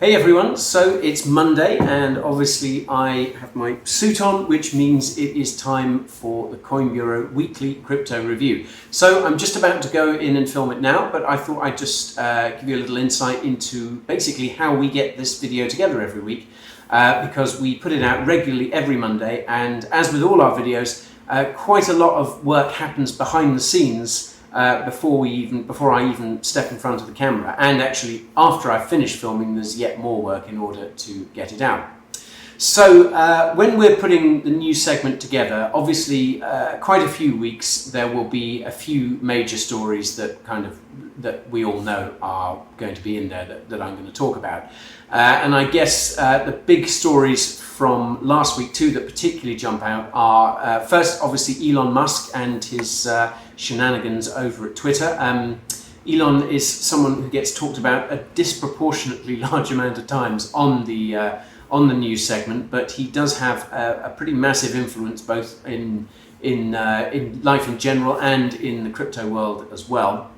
Hey everyone, so it's Monday and obviously I have my suit on, which means it is time for the Coin Bureau weekly crypto review. So I'm just about to go in and film it now, but I thought I'd just give you a little insight into basically how we get this video together every week, because we put it out regularly every Monday, and as with all our videos, quite a lot of work happens behind the scenes before I even step in front of the camera, and actually after I finish filming there's yet more work in order to get it out. So when we're putting the new segment together, obviously quite a few weeks there will be a few major stories that we all know are going to be in there that I'm going to talk about. And I guess the big stories from last week too that particularly jump out are first obviously Elon Musk and his shenanigans over at Twitter. Elon is someone who gets talked about a disproportionately large amount of times on the news segment, but he does have a pretty massive influence both in life in general and in the crypto world as well.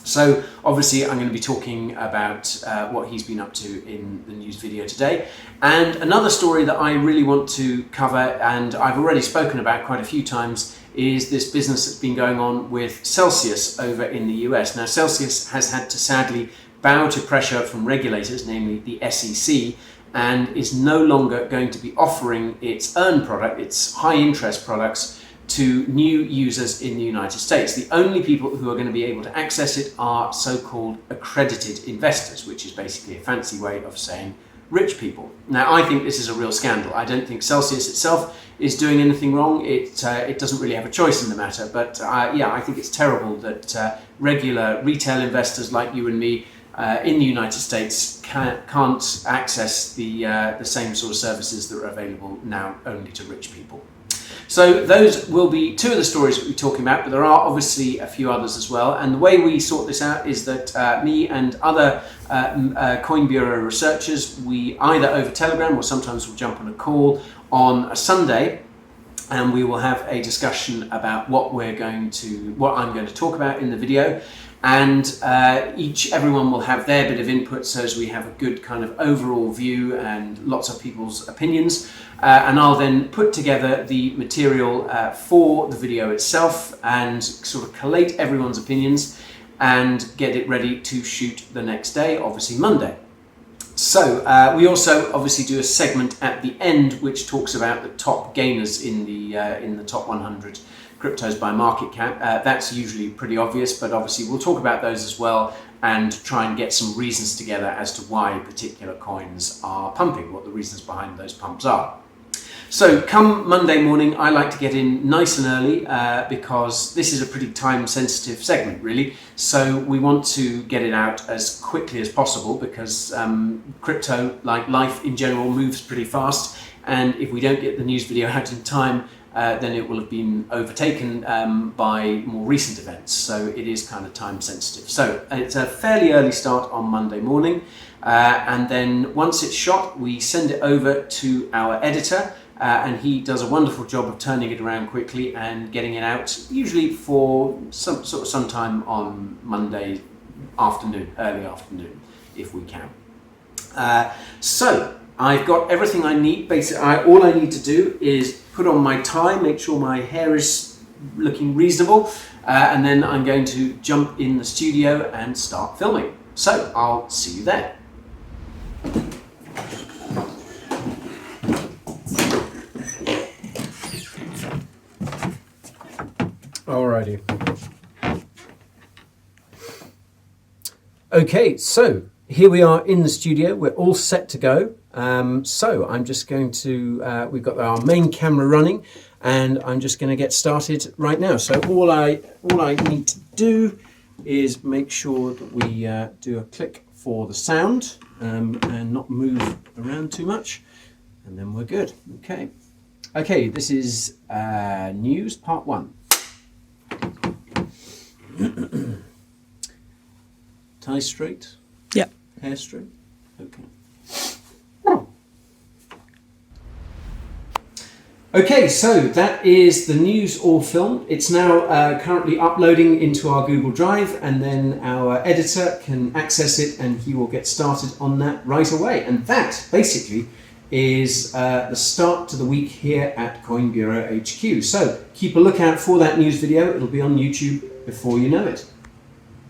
So obviously I'm going to be talking about what he's been up to in the news video today. And another story that I really want to cover, and I've already spoken about quite a few times, is this business that's been going on with Celsius over in the US. Now Celsius has had to sadly bow to pressure from regulators, namely the SEC, and is no longer going to be offering its Earn product, its high interest products, to new users in the United States. The only people who are going to be able to access it are so-called accredited investors, which is basically a fancy way of saying rich people. Now, I think this is a real scandal. I don't think Celsius itself is doing anything wrong. It doesn't really have a choice in the matter, but yeah, I think it's terrible that regular retail investors like you and me in the United States can't access the same sort of services that are available now only to rich people. So those will be two of the stories that we're talking about, but there are obviously a few others as well. And the way we sort this out is that me and other Coin Bureau researchers, we either over Telegram or sometimes we'll jump on a call on a Sunday, and we will have a discussion about what I'm going to talk about in the video. And everyone will have their bit of input, so as we have a good kind of overall view and lots of people's opinions. And I'll then put together the material for the video itself and sort of collate everyone's opinions and get it ready to shoot the next day, obviously Monday. So we also obviously do a segment at the end which talks about the top gainers in the top 100 cryptos by market cap. That's usually pretty obvious, but obviously we'll talk about those as well and try and get some reasons together as to why particular coins are pumping, what the reasons behind those pumps are. So come Monday morning, I like to get in nice and early because this is a pretty time sensitive segment really. So we want to get it out as quickly as possible because crypto, like life in general, moves pretty fast. And if we don't get the news video out in time, then it will have been overtaken by more recent events. So it is kind of time sensitive. So it's a fairly early start on Monday morning. And then once it's shot, we send it over to our editor. And he does a wonderful job of turning it around quickly and getting it out, usually for sometime on Monday afternoon, early afternoon, if we can. So I've got everything I need. Basically, all I need to do is put on my tie, make sure my hair is looking reasonable, and then I'm going to jump in the studio and start filming. So I'll see you there. Alrighty. Okay, so here we are in the studio. We're all set to go. So I'm just going to, we've got our main camera running, and I'm just going to get started right now. So all I need to do is make sure that we do a click for the sound and not move around too much, and then we're good. Okay, this is news part 1. Tie straight? Yeah. Hair straight? Okay. Okay, so that is the news all filmed. It's now currently uploading into our Google Drive, and then our editor can access it and he will get started on that right away. And that basically is the start to the week here at Coin Bureau HQ. So keep a lookout for that news video. It'll be on YouTube before you know it.